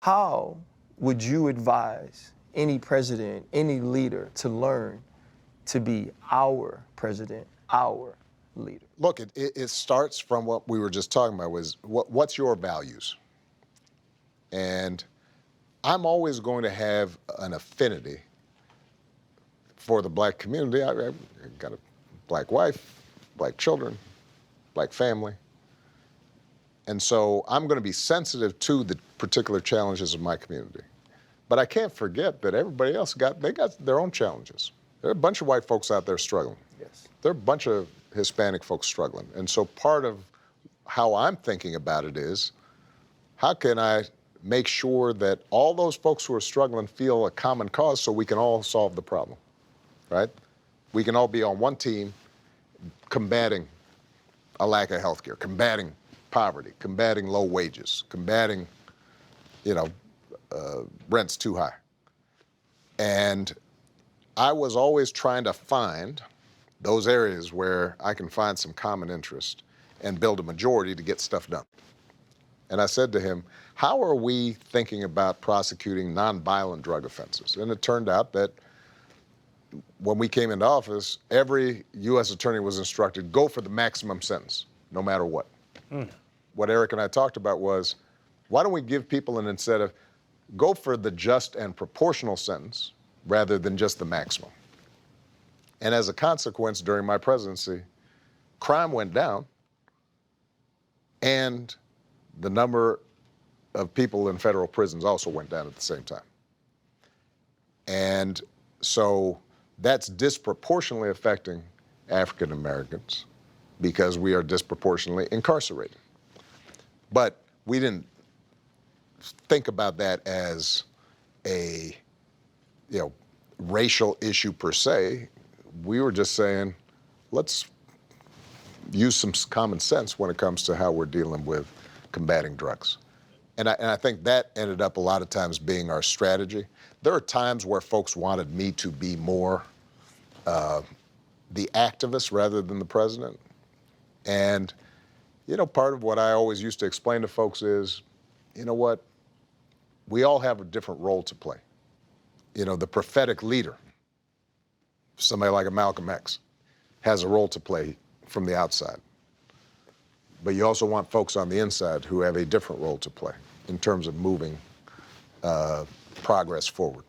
How would you advise any president, any leader to learn to be our president, our leader? Look, it starts from what we were just talking about, was what's your values? And I'm always going to have an affinity for the black community. I got a black wife, black children, black family. And so I'm going to be sensitive to the particular challenges of my community. But I can't forget that everybody else got their own challenges. There are a bunch of white folks out there struggling. Yes. There are a bunch of Hispanic folks struggling. And so part of how I'm thinking about it is, how can I make sure that all those folks who are struggling feel a common cause so we can all solve the problem, right? We can all be on one team combating a lack of health care, combating poverty, combating low wages, combating, rents too high. And I was always trying to find those areas where I can find some common interest and build a majority to get stuff done. And I said to him, how are we thinking about prosecuting nonviolent drug offenses? And it turned out that when we came into office, every U.S. attorney was instructed, go for the maximum sentence, no matter what. What Eric and I talked about was, why don't we give people an incentive, go for the just and proportional sentence rather than just the maximum. And as a consequence, during my presidency, crime went down and the number of people in federal prisons also went down at the same time. And so that's disproportionately affecting African Americans because we are disproportionately incarcerated. But we didn't think about that as a, racial issue per se. We were just saying, let's use some common sense when it comes to how we're dealing with combating drugs. And I think that ended up a lot of times being our strategy. There are times where folks wanted me to be more the activist rather than the president. And, part of what I always used to explain to folks is, what? We all have a different role to play. The prophetic leader, somebody like a Malcolm X, has a role to play from the outside. But you also want folks on the inside who have a different role to play in terms of moving progress forward.